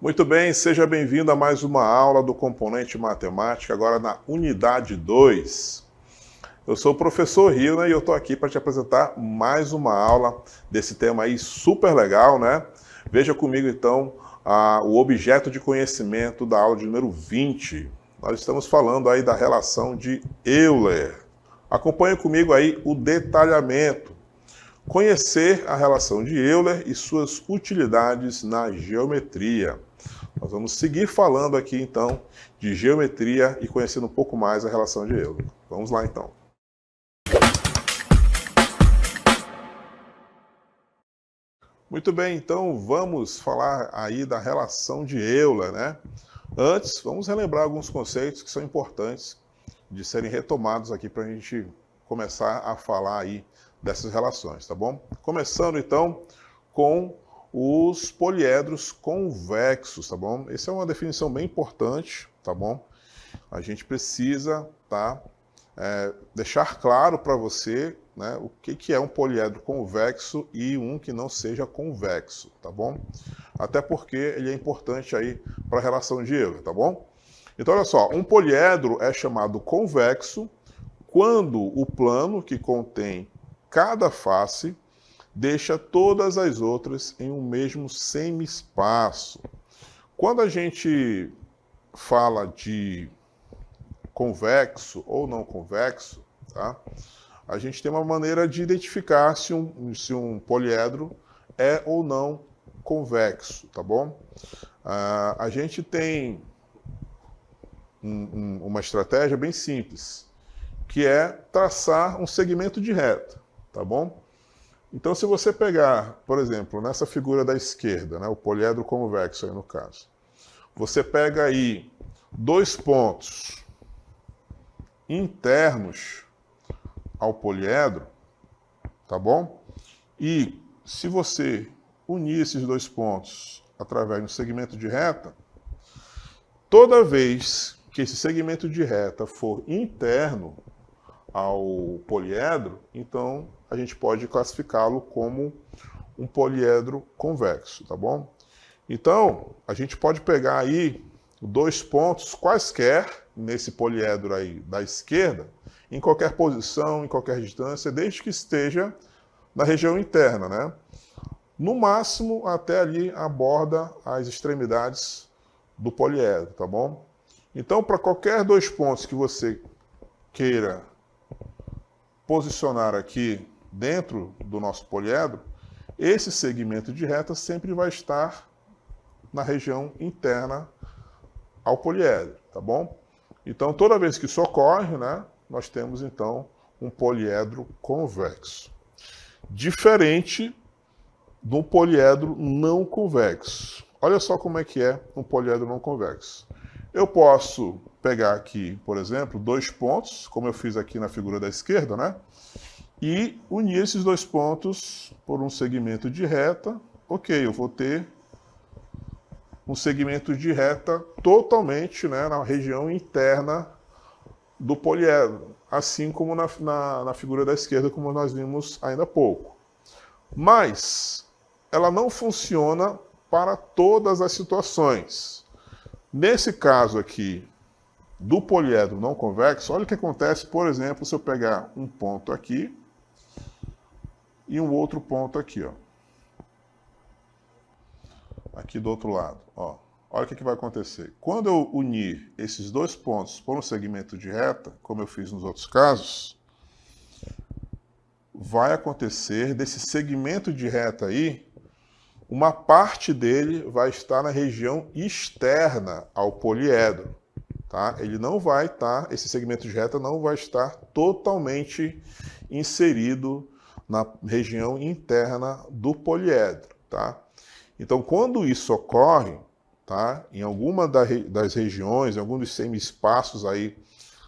Muito bem, seja bem-vindo a mais uma aula do Componente Matemática, agora na unidade 2. Eu sou o professor Rilner e eu estou aqui para te apresentar mais uma aula desse tema aí super legal, né? Veja comigo então o objeto de conhecimento da aula de número 20. Nós estamos falando aí da relação de Euler. Acompanhe comigo aí o detalhamento. Conhecer a relação de Euler e suas utilidades na geometria. Nós vamos seguir falando aqui, então, de geometria e conhecendo um pouco mais a relação de Euler. Vamos lá, então. Muito bem, então vamos falar aí da relação de Euler, né? Antes, vamos relembrar alguns conceitos que são importantes de serem retomados aqui para a gente começar a falar aí dessas relações, tá bom? Começando, então, com os poliedros convexos, tá bom? Essa é uma definição bem importante, tá bom? A gente precisa, deixar claro para você, né, o que é um poliedro convexo e um que não seja convexo, tá bom? Até porque ele é importante aí para a relação de Euler, tá bom? Então, olha só, um poliedro é chamado convexo quando o plano que contém cada face deixa todas as outras em um mesmo semi-espaço. Quando a gente fala de convexo ou não convexo, tá? A gente tem uma maneira de identificar se um poliedro é ou não convexo, tá bom? A gente tem uma estratégia bem simples, que é traçar um segmento de reta, tá bom? Então, se você pegar, por exemplo, nessa figura da esquerda, né, o poliedro convexo aí no caso, você pega aí dois pontos internos ao poliedro, tá bom? E se você unir esses dois pontos através de um segmento de reta, toda vez que esse segmento de reta for interno ao poliedro, então a gente pode classificá-lo como um poliedro convexo, tá bom? Então, a gente pode pegar aí dois pontos quaisquer nesse poliedro aí da esquerda, em qualquer posição, em qualquer distância, desde que esteja na região interna, né? No máximo, até ali aborda as extremidades do poliedro, tá bom? Então, para qualquer dois pontos que você queira posicionar aqui dentro do nosso poliedro, esse segmento de reta sempre vai estar na região interna ao poliedro, tá bom? Então, toda vez que isso ocorre, né, nós temos, então, um poliedro convexo. Diferente do poliedro não convexo. Olha só como é que é um poliedro não convexo. Eu posso pegar aqui, por exemplo, dois pontos, como eu fiz aqui na figura da esquerda, né? E unir esses dois pontos por um segmento de reta. Ok, eu vou ter um segmento de reta totalmente, né, na região interna do poliedro, assim como na figura da esquerda, como nós vimos ainda há pouco. Mas ela não funciona para todas as situações. Nesse caso aqui, do poliedro não convexo, olha o que acontece, por exemplo, se eu pegar um ponto aqui e um outro ponto aqui, ó. Aqui do outro lado, ó. Olha o que vai acontecer. Quando eu unir esses dois pontos por um segmento de reta, como eu fiz nos outros casos, vai acontecer desse segmento de reta aí, uma parte dele vai estar na região externa ao poliedro. Tá? Ele não vai estar, esse segmento de reta não vai estar totalmente inserido na região interna do poliedro. Tá? Então, quando isso ocorre, tá, em alguma das regiões, em algum dos semi-espaços aí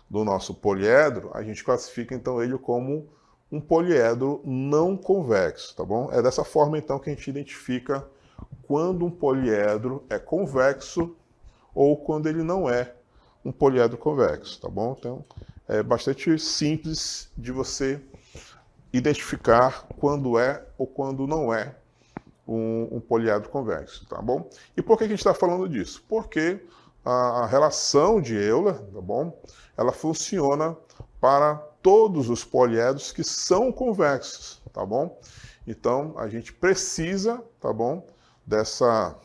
do nosso poliedro, a gente classifica então ele como um poliedro não convexo, tá bom? É dessa forma então que a gente identifica quando um poliedro é convexo ou quando ele não é um poliedro convexo, tá bom? Então, é bastante simples de você identificar quando é ou quando não é um poliedro convexo, tá bom? E por que a gente está falando disso? Porque a relação de Euler, tá bom? Ela funciona para todos os poliedros que são convexos, tá bom? Então, a gente precisa, tá bom, dessa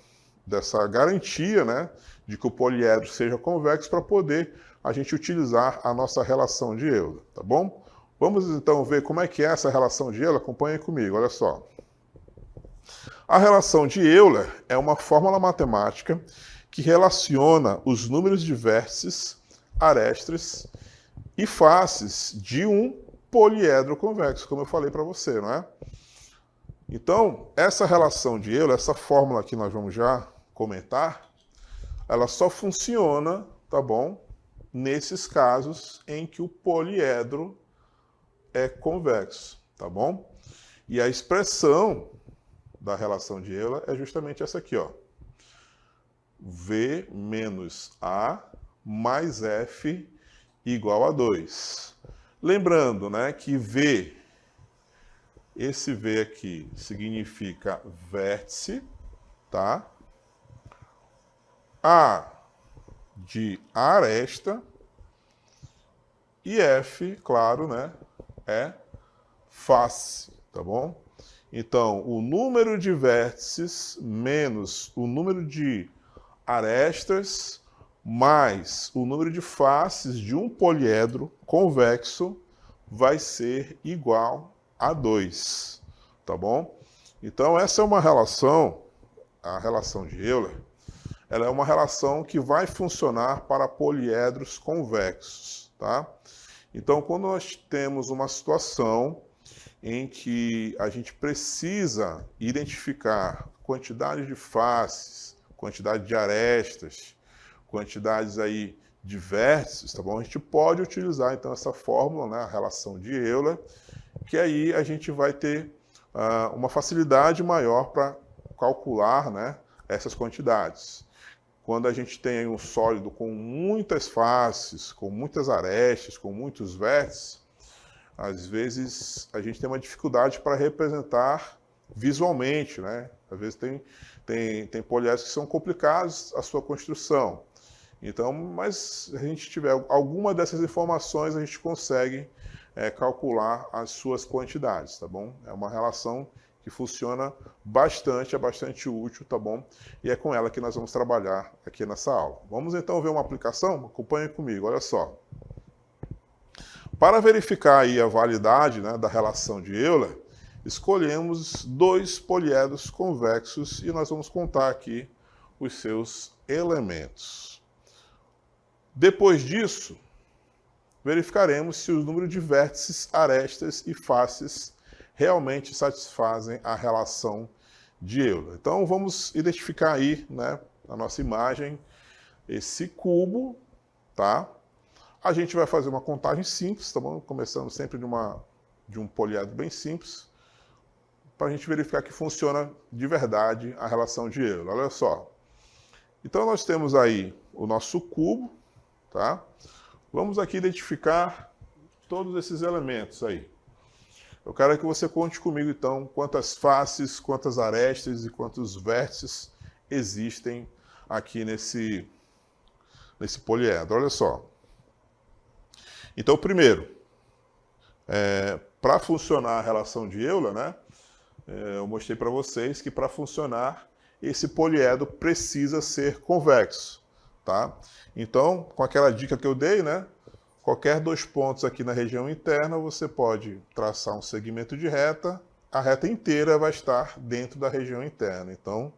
garantia, né, de que o poliedro seja convexo para poder a gente utilizar a nossa relação de Euler, tá bom? Vamos então ver como é que é essa relação de Euler. Acompanhe comigo, olha só. A relação de Euler é uma fórmula matemática que relaciona os números de vértices, arestas e faces de um poliedro convexo, como eu falei para você, não é? Então, essa relação de Euler, essa fórmula que nós vamos já comentar, ela só funciona, tá bom, nesses casos em que o poliedro é convexo, tá bom? E a expressão da relação de Euler é justamente essa aqui, ó. V menos A mais F igual a 2. Lembrando, né, que V, esse V aqui significa vértice, tá? A de aresta e F, claro, né, é face, tá bom? Então, o número de vértices menos o número de arestas mais o número de faces de um poliedro convexo vai ser igual a 2, tá bom? Então, essa é uma relação, a relação de Euler, ela é uma relação que vai funcionar para poliedros convexos, tá? Então, quando nós temos uma situação em que a gente precisa identificar quantidade de faces, quantidade de arestas, quantidades aí de vértices, tá bom? A gente pode utilizar então essa fórmula, né, a relação de Euler, que aí a gente vai ter uma facilidade maior para calcular, né, essas quantidades. Quando a gente tem um sólido com muitas faces, com muitas arestas, com muitos vértices, às vezes a gente tem uma dificuldade para representar visualmente, né? Às vezes tem poliedros que são complicados a sua construção. Então, mas se a gente tiver alguma dessas informações, a gente consegue calcular as suas quantidades, tá bom? É uma relação que funciona bastante, é bastante útil, tá bom? E é com ela que nós vamos trabalhar aqui nessa aula. Vamos então ver uma aplicação? Acompanhe comigo, olha só. Para verificar aí a validade, né, da relação de Euler, escolhemos dois poliedros convexos e nós vamos contar aqui os seus elementos. Depois disso, verificaremos se o número de vértices, arestas e faces realmente satisfazem a relação de Euler. Então vamos identificar aí, né, na nossa imagem, esse cubo, tá? A gente vai fazer uma contagem simples, tá bom? Começando sempre de um poliedro bem simples, para a gente verificar que funciona de verdade a relação de Euler. Olha só. Então nós temos aí o nosso cubo, tá? Vamos aqui identificar todos esses elementos aí. Eu quero que você conte comigo então quantas faces, quantas arestas e quantos vértices existem aqui nesse poliedro. Olha só. Então, primeiro, para funcionar a relação de Euler, né, eu mostrei para vocês que para funcionar esse poliedro precisa ser convexo, tá? Então, com aquela dica que eu dei, né, qualquer dois pontos aqui na região interna, você pode traçar um segmento de reta, a reta inteira vai estar dentro da região interna. Então,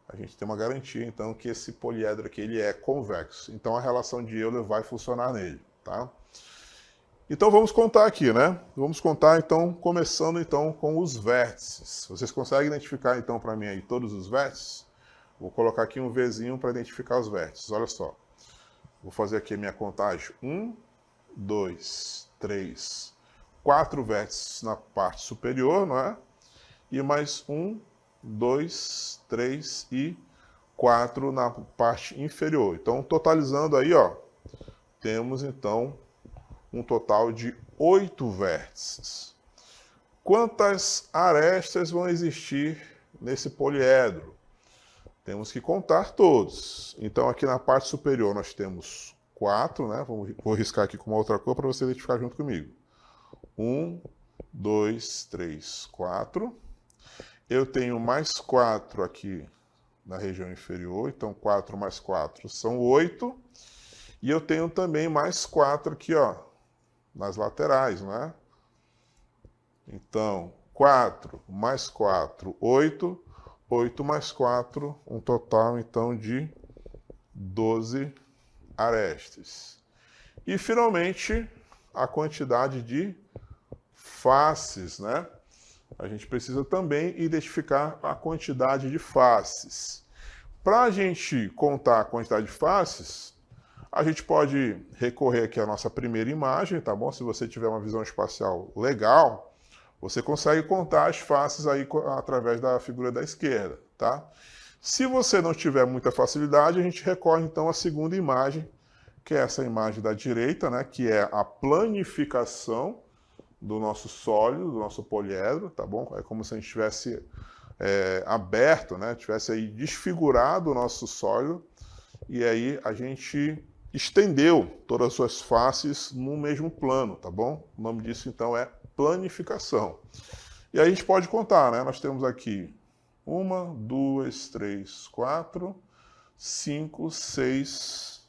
a gente tem uma garantia então que esse poliedro aqui ele é convexo. Então, a relação de Euler vai funcionar nele, tá? Então vamos contar aqui, né? Vamos contar então, começando então com os vértices. Vocês conseguem identificar então para mim aí todos os vértices? Vou colocar aqui um Vzinho para identificar os vértices. Olha só. Vou fazer aqui a minha contagem. 1, 2, 3, 4 vértices na parte superior, não é? E mais 1, 2, 3 e 4 na parte inferior. Então, totalizando aí, ó, temos então um total de 8 vértices. Quantas arestas vão existir nesse poliedro? Temos que contar todos. Então, aqui na parte superior nós temos 4, né? Vou riscar aqui com uma outra cor para você identificar junto comigo. 1, 2, 3, 4. Eu tenho mais 4 aqui na região inferior, então 4 mais 4 são 8. E eu tenho também mais 4 aqui, ó, nas laterais, né? Então, 4 mais 4, 8. 8 mais 4, um total, então, de 12 arestas. E, finalmente, a quantidade de faces, né? A gente precisa também identificar a quantidade de faces. Para a gente contar a quantidade de faces, a gente pode recorrer aqui à nossa primeira imagem, tá bom? Se você tiver uma visão espacial legal, você consegue contar as faces aí através da figura da esquerda, tá? Se você não tiver muita facilidade, a gente recorre então à segunda imagem, que é essa imagem da direita, né? Que é a planificação do nosso sólido, do nosso poliedro, tá bom? É como se a gente tivesse aberto, né? Tivesse aí desfigurado o nosso sólido, e aí a gente estendeu todas as suas faces no mesmo plano, tá bom? O nome disso então é planificação. E aí a gente pode contar, né? Nós temos aqui 1, 2, 3, 4, 5, 6.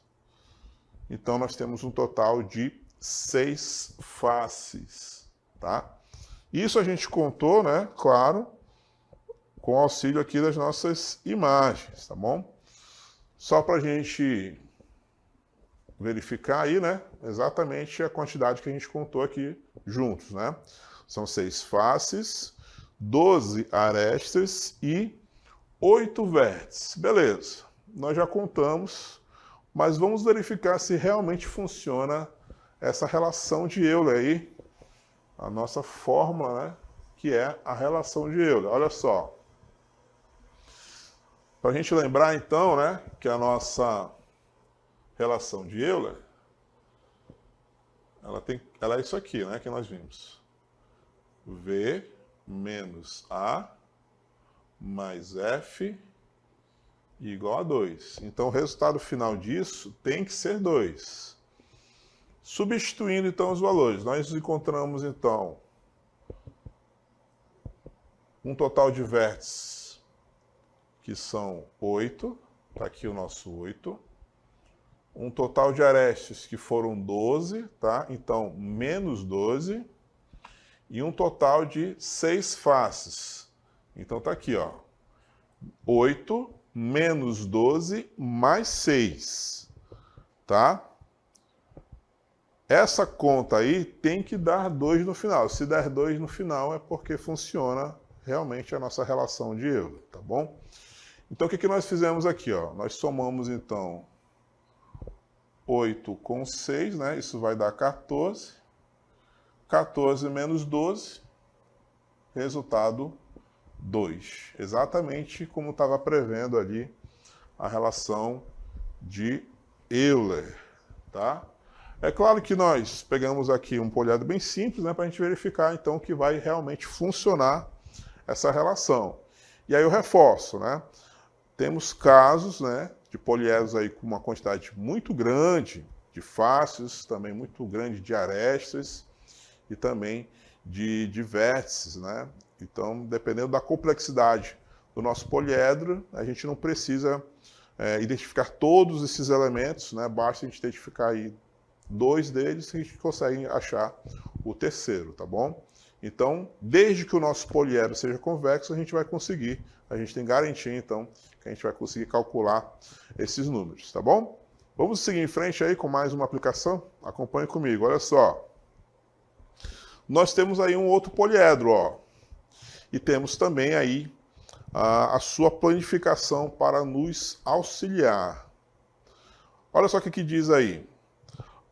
Então nós temos um total de 6 faces, tá? Isso a gente contou, né? Claro, com o auxílio aqui das nossas imagens, tá bom? Só para a gente verificar aí, né? Exatamente a quantidade que a gente contou aqui juntos, né? São 6 faces, 12 arestas e 8 vértices. Beleza, nós já contamos, mas vamos verificar se realmente funciona essa relação de Euler aí, a nossa fórmula, né? Que é a relação de Euler. Olha só. Para a gente lembrar, então, né? Que a nossa relação de Euler, ela é isso aqui, né, que nós vimos. V menos A mais F igual a 2. Então, o resultado final disso tem que ser 2. Substituindo, então, os valores, nós encontramos, então, um total de vértices que são 8. Está aqui o nosso 8. Um total de arestas que foram 12, tá? Então, menos 12. E um total de 6 faces. Então, tá aqui, ó. 8 menos 12 mais 6, tá? Essa conta aí tem que dar 2 no final. Se der 2 no final é porque funciona realmente a nossa relação de Euler, tá bom? Então, o que nós fizemos aqui, ó? Nós somamos, então, 8 com 6, né? Isso vai dar 14. 14 menos 12, resultado 2. Exatamente como estava prevendo ali a relação de Euler, tá? É claro que nós pegamos aqui um poliedro bem simples, né? Para a gente verificar, então, que vai realmente funcionar essa relação. E aí eu reforço, né? Temos casos, né? De poliedros aí com uma quantidade muito grande de faces, também muito grande de arestas e também de vértices, né? Então, dependendo da complexidade do nosso poliedro, a gente não precisa identificar todos esses elementos, né? Basta a gente identificar aí 2 deles e a gente consegue achar o terceiro, tá bom? Então, desde que o nosso poliedro seja convexo, a gente tem garantia, então, que a gente vai conseguir calcular esses números, tá bom? Vamos seguir em frente aí com mais uma aplicação? Acompanhe comigo, olha só. Nós temos aí um outro poliedro, ó. E temos também aí a sua planificação para nos auxiliar. Olha só o que diz aí.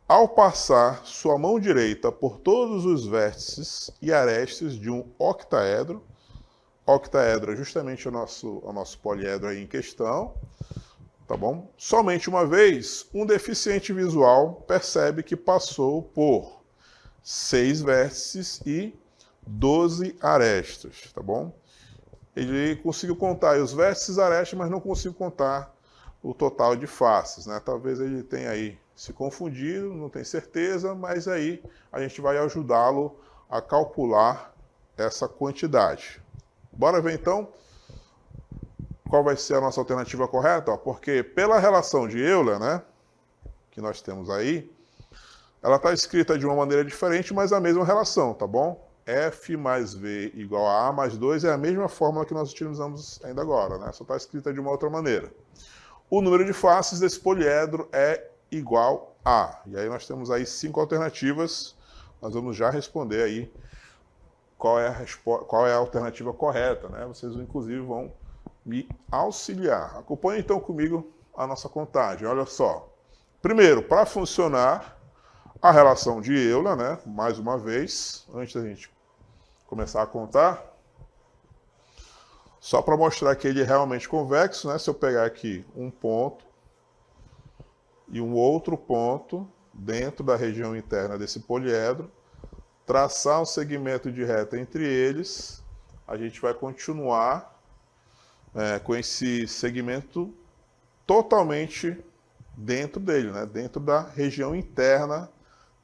Ao passar sua mão direita por todos os vértices e arestas de um octaedro é justamente o nosso poliedro aí em questão, tá bom? Somente uma vez, um deficiente visual percebe que passou por 6 vértices e 12 arestas, tá bom? ele conseguiu contar os vértices arestas, mas não conseguiu contar o total de faces, né? Talvez ele tenha aí se confundido, não tenho certeza, mas aí a gente vai ajudá-lo a calcular essa quantidade. Bora ver então qual vai ser a nossa alternativa correta? Ó, porque pela relação de Euler, né, que nós temos aí, ela está escrita de uma maneira diferente, mas a mesma relação, tá bom? F mais V igual a A mais 2 é a mesma fórmula que nós utilizamos ainda agora, né? Só está escrita de uma outra maneira. O número de faces desse poliedro é igual a. E aí nós temos aí 5 alternativas. Nós vamos já responder aí qual é a alternativa correta, né? Vocês, inclusive, vão me auxiliar. Acompanhe, então, comigo a nossa contagem. Olha só. Primeiro, para funcionar a relação de Euler, né? Mais uma vez, antes da gente começar a contar, só para mostrar que ele é realmente convexo, né? Se eu pegar aqui um ponto e um outro ponto dentro da região interna desse poliedro, traçar um segmento de reta entre eles, a gente vai continuar com esse segmento totalmente dentro dele, né? Dentro da região interna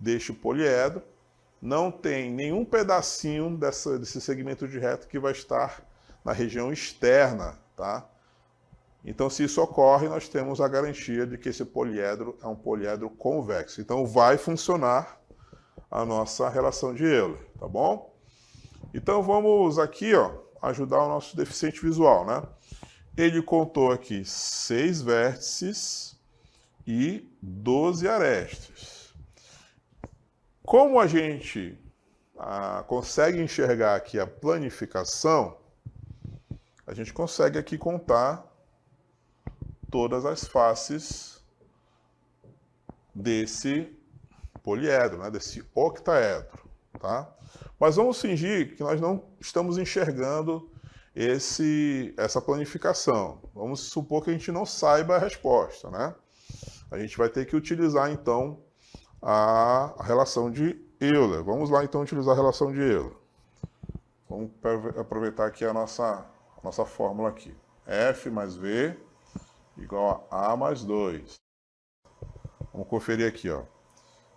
deste poliedro. Não tem nenhum pedacinho desse segmento de reta que vai estar na região externa, tá? Então, se isso ocorre, nós temos a garantia de que esse poliedro é um poliedro convexo. Então, vai funcionar a nossa relação de Euler, tá bom? Então, vamos aqui, ó, ajudar o nosso deficiente visual, né? Ele contou aqui 6 vértices e 12 arestas. Como a gente consegue enxergar aqui a planificação, a gente consegue aqui contar todas as faces desse poliedro, né, desse octaedro, tá? Mas vamos fingir que nós não estamos enxergando essa planificação. Vamos supor que a gente não saiba a resposta, né? A gente vai ter que utilizar, então, a relação de Euler. Vamos lá, então, utilizar a relação de Euler. Vamos aproveitar aqui a nossa fórmula aqui. F mais V igual a A mais 2. Vamos conferir aqui, ó.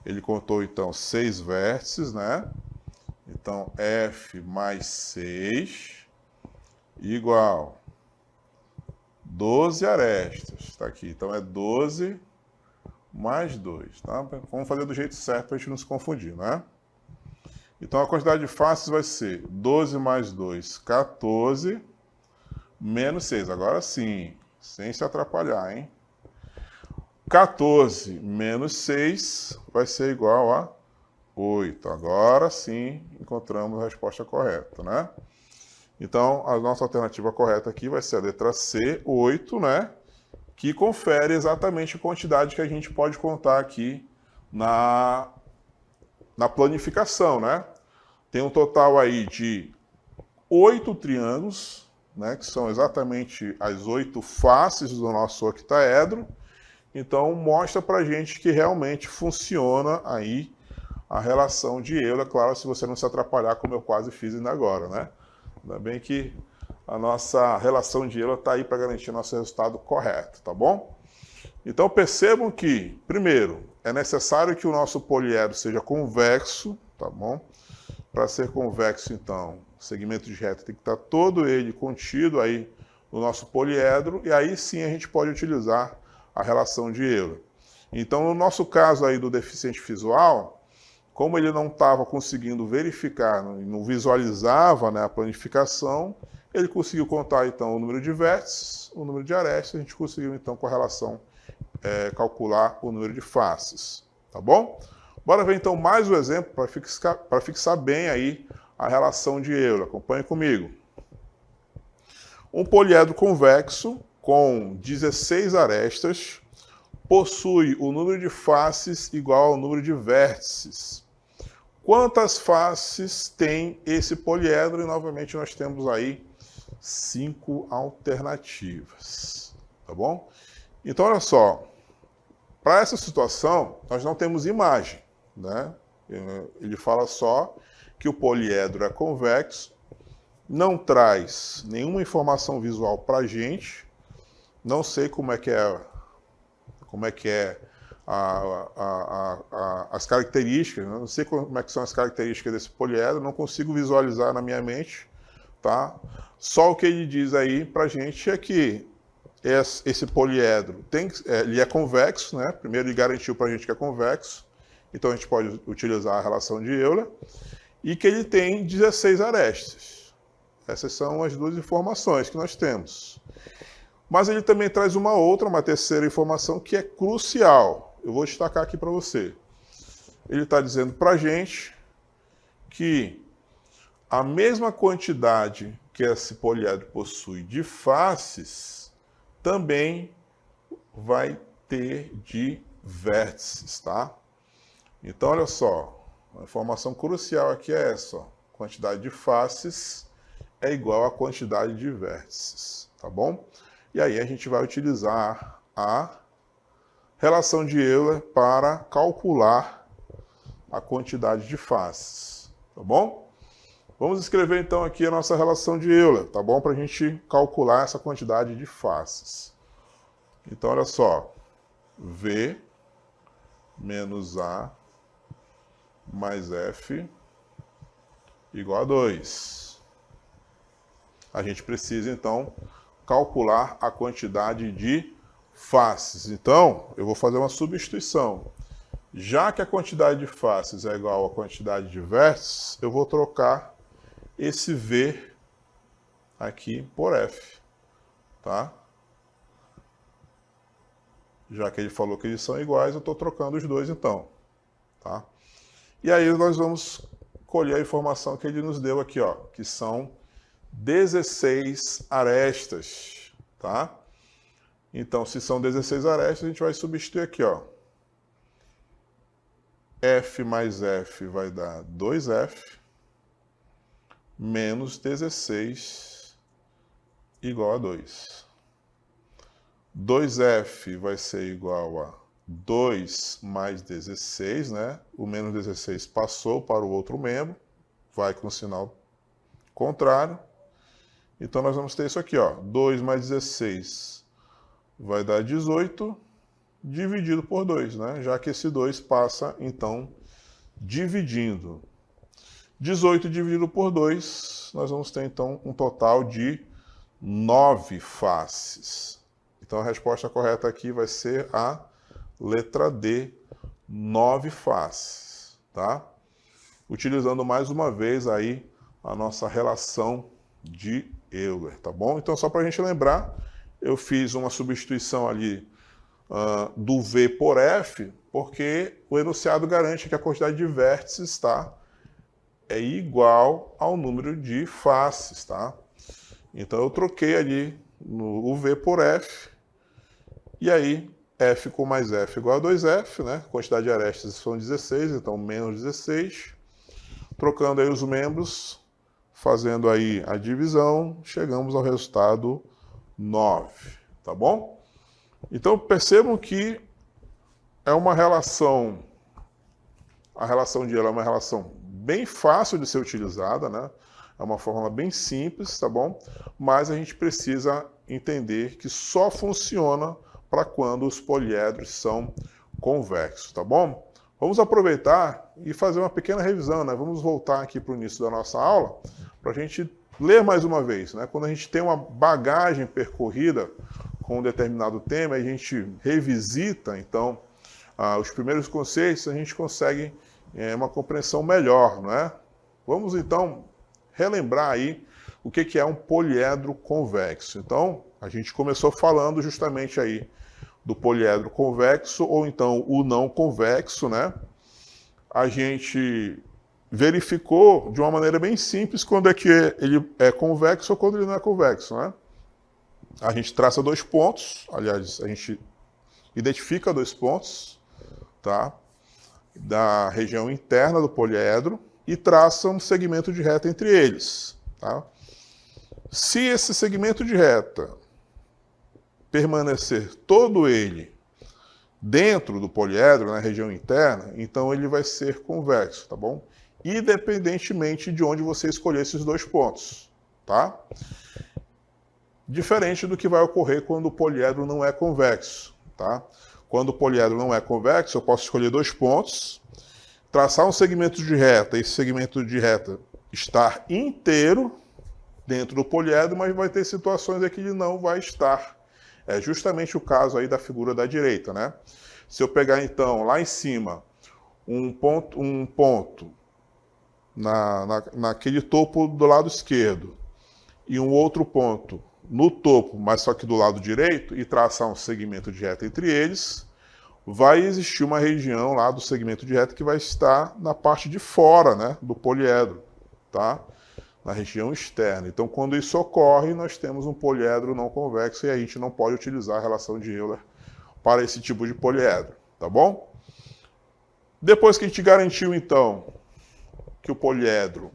Ele contou, então, 6 vértices, né? Então, F mais 6 igual 12 arestas. Está aqui. Então, é 12 mais 2, tá? Vamos fazer do jeito certo para a gente não se confundir, né? Então, a quantidade de faces vai ser 12 mais 2, 14, menos 6. Agora sim, sem se atrapalhar, hein? 14 menos 6 vai ser igual a 8. Agora sim, encontramos a resposta correta, né? Então, a nossa alternativa correta aqui vai ser a letra C, 8, né? Que confere exatamente a quantidade que a gente pode contar aqui na planificação, né? Tem um total aí de 8 triângulos, né? Que são exatamente as 8 faces do nosso octaedro. Então, mostra para a gente que realmente funciona aí a relação de Euler, claro, se você não se atrapalhar, como eu quase fiz ainda agora, né? Ainda bem que a nossa relação de Euler está aí para garantir nosso resultado correto, tá bom? Então, percebam que, primeiro, é necessário que o nosso poliedro seja convexo, tá bom? Para ser convexo, então, o segmento de reta tem que estar todo ele contido aí no nosso poliedro, e aí sim a gente pode utilizar a relação de Euler. Então, no nosso caso aí do deficiente visual, como ele não estava conseguindo verificar, não visualizava, né, a planificação, ele conseguiu contar, então, o número de vértices, o número de arestas, a gente conseguiu, então, com a relação, calcular o número de faces, tá bom? Bora ver, então, mais um exemplo para fixar bem aí a relação de Euler. Acompanhe comigo. Um poliedro convexo com 16 arestas possui o número de faces igual ao número de vértices. Quantas faces tem esse poliedro? E, novamente, nós temos aí 5 alternativas, tá bom? Então, olha só, para essa situação, nós não temos imagem, né? Ele fala só que o poliedro é convexo não traz nenhuma informação visual para a gente. Não sei como é que é as características, não sei como é que são as características desse poliedro, não consigo visualizar na minha mente, tá? Só o que ele diz aí para a gente é que esse poliedro ele é convexo, né? Primeiro ele garantiu para a gente que é convexo, então a gente pode utilizar a relação de Euler, e que ele tem 16 arestas. Essas são as duas informações que nós temos. Mas ele também traz uma terceira informação que é crucial. Eu vou destacar aqui para você. Ele está dizendo para a gente que a mesma quantidade que esse poliedro possui de faces também vai ter de vértices, tá? Então, olha só, a informação crucial aqui é essa, ó. Quantidade de faces é igual à quantidade de vértices, tá bom? E aí a gente vai utilizar a relação de Euler para calcular a quantidade de faces, tá bom? Vamos escrever então aqui a nossa relação de Euler, tá bom? Para a gente calcular essa quantidade de faces. Então, olha só, V menos A mais F igual a 2. A gente precisa, então, calcular a quantidade de faces. Então, eu vou fazer uma substituição. Já que a quantidade de faces é igual à quantidade de vértices, eu vou trocar esse V aqui por F, tá? Já que ele falou que eles são iguais, eu estou trocando os dois então, tá? E aí nós vamos colher a informação que ele nos deu aqui, ó, que são 16 arestas, tá? Então, se são 16 arestas, a gente vai substituir aqui, ó. F mais F vai dar 2F menos 16 igual a 2. 2F vai ser igual a 2 mais 16, né? O menos 16 passou para o outro membro, vai com o sinal contrário. Então, nós vamos ter isso aqui, ó. 2 mais 16 vai dar 18, dividido por 2, né? Já que esse 2 passa, então, dividindo. 18 dividido por 2, nós vamos ter, então, um total de 9 faces. Então, a resposta correta aqui vai ser a letra D, 9 faces, tá? Utilizando mais uma vez aí a nossa relação de Euler, tá bom? Então, só para a gente lembrar, eu fiz uma substituição ali do V por F, porque o enunciado garante que a quantidade de vértices, tá, é igual ao número de faces, tá? Então, eu troquei ali o V por F, e aí F com mais F igual a 2F, né? Quantidade de arestas são 16, então menos 16. Trocando aí os membros, fazendo aí a divisão, chegamos ao resultado 9, tá bom? Então, percebam que é uma relação, a relação de Euler é uma relação bem fácil de ser utilizada, né? É uma fórmula bem simples, tá bom? Mas a gente precisa entender que só funciona para quando os poliedros são convexos, tá bom? Vamos aproveitar e fazer uma pequena revisão, né? Vamos voltar aqui para o início da nossa aula, para a gente ler mais uma vez, né? Quando a gente tem uma bagagem percorrida com um determinado tema, a gente revisita, então, os primeiros conceitos, a gente consegue uma compreensão melhor, não é? Vamos, então, relembrar aí o que é um poliedro convexo. Então, a gente começou falando justamente aí do poliedro convexo, ou então o não convexo, né? A gente verificou de uma maneira bem simples quando é que ele é convexo ou quando ele não é convexo, né? A gente traça 2 pontos, aliás, a gente identifica 2 pontos, tá? Da região interna do poliedro e traça um segmento de reta entre eles, tá? Se esse segmento de reta permanecer todo ele dentro do poliedro, na região interna, então ele vai ser convexo, tá bom? Independentemente de onde você escolher esses 2 pontos, tá? Diferente do que vai ocorrer quando o poliedro não é convexo, tá? Quando o poliedro não é convexo, eu posso escolher 2 pontos, traçar um segmento de reta, esse segmento de reta estar inteiro dentro do poliedro, mas vai ter situações em que ele não vai estar. É justamente o caso aí da figura da direita, né? Se eu pegar então lá em cima um ponto naquele topo do lado esquerdo e um outro ponto no topo, mas só que do lado direito, e traçar um segmento de reta entre eles, vai existir uma região lá do segmento de reta que vai estar na parte de fora, né, do poliedro, tá? Na região externa. Então, quando isso ocorre, nós temos um poliedro não convexo e a gente não pode utilizar a relação de Euler para esse tipo de poliedro, tá bom? Depois que a gente garantiu, então, que o poliedro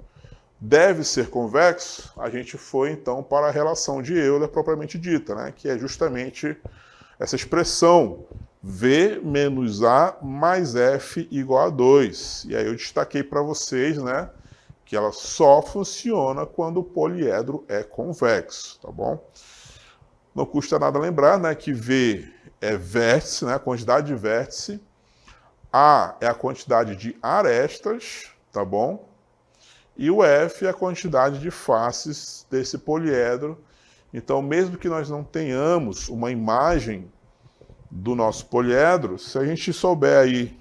deve ser convexo, a gente foi, então, para a relação de Euler propriamente dita, né? Que é justamente essa expressão V menos A mais F igual a 2. E aí eu destaquei para vocês, né, que ela só funciona quando o poliedro é convexo, tá bom? Não custa nada lembrar, né, que V é vértice, né, a quantidade de vértice, A é a quantidade de arestas, tá bom? E o F é a quantidade de faces desse poliedro. Então, mesmo que nós não tenhamos uma imagem do nosso poliedro, se a gente souber aí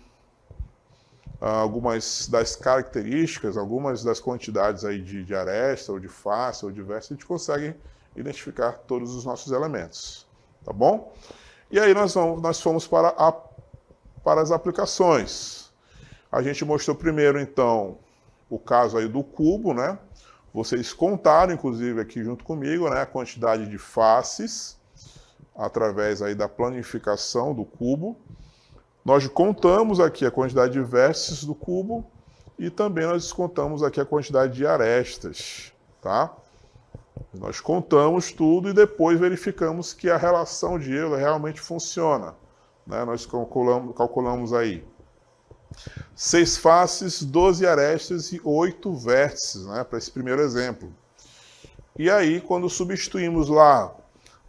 algumas das características, algumas das quantidades aí de aresta, ou de face, ou de vértice, a gente consegue identificar todos os nossos elementos, tá bom? E aí nós fomos para as aplicações. A gente mostrou primeiro, então, o caso aí do cubo, né? Vocês contaram, inclusive, aqui junto comigo, né, a quantidade de faces através aí da planificação do cubo. Nós contamos aqui a quantidade de vértices do cubo e também nós descontamos aqui a quantidade de arestas, tá? Nós contamos tudo e depois verificamos que a relação de Euler realmente funciona, né? Nós calculamos aí 6 faces, 12 arestas e 8 vértices, né, para esse primeiro exemplo. E aí, quando substituímos lá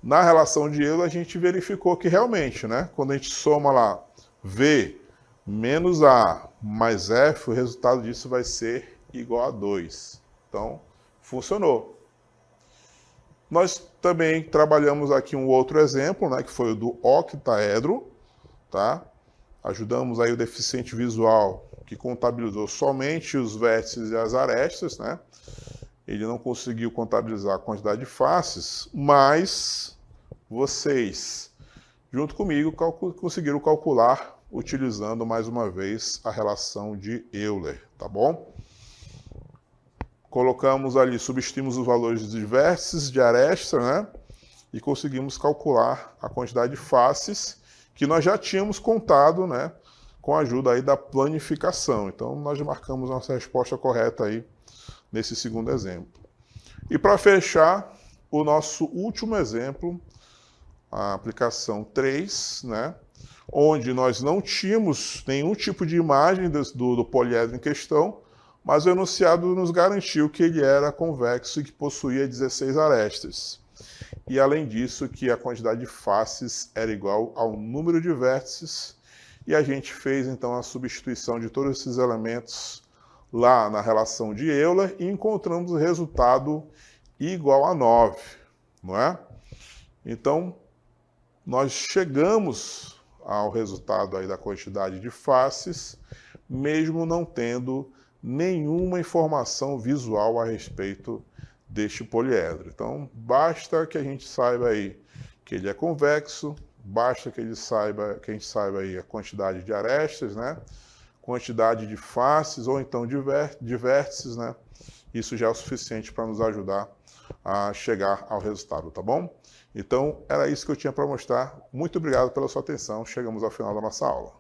na relação de Euler, a gente verificou que realmente, né, quando a gente soma lá V menos A mais F, o resultado disso vai ser igual a 2. Então, funcionou. Nós também trabalhamos aqui um outro exemplo, né, que foi o do octaedro, tá? Ajudamos aí o deficiente visual que contabilizou somente os vértices e as arestas, né? Ele não conseguiu contabilizar a quantidade de faces, mas vocês, junto comigo, conseguiram calcular utilizando mais uma vez a relação de Euler, tá bom? Colocamos ali, substituímos os valores de vértices, de aresta, né? E conseguimos calcular a quantidade de faces que nós já tínhamos contado, né, com a ajuda aí da planificação. Então, nós marcamos nossa resposta correta aí nesse segundo exemplo. E para fechar, o nosso último exemplo, a aplicação 3, né, onde nós não tínhamos nenhum tipo de imagem do poliedro em questão, mas o enunciado nos garantiu que ele era convexo e que possuía 16 arestas. E, além disso, que a quantidade de faces era igual ao número de vértices. E a gente fez, então, a substituição de todos esses elementos lá na relação de Euler e encontramos o resultado igual a 9, não é? Então, nós chegamos ao resultado aí da quantidade de faces, mesmo não tendo nenhuma informação visual a respeito deste poliedro. Então, basta que a gente saiba aí que ele é convexo, basta que a gente saiba aí a quantidade de arestas, né? Quantidade de faces ou então de vértices, né? Isso já é o suficiente para nos ajudar a chegar ao resultado, tá bom? Então, era isso que eu tinha para mostrar. Muito obrigado pela sua atenção. Chegamos ao final da nossa aula.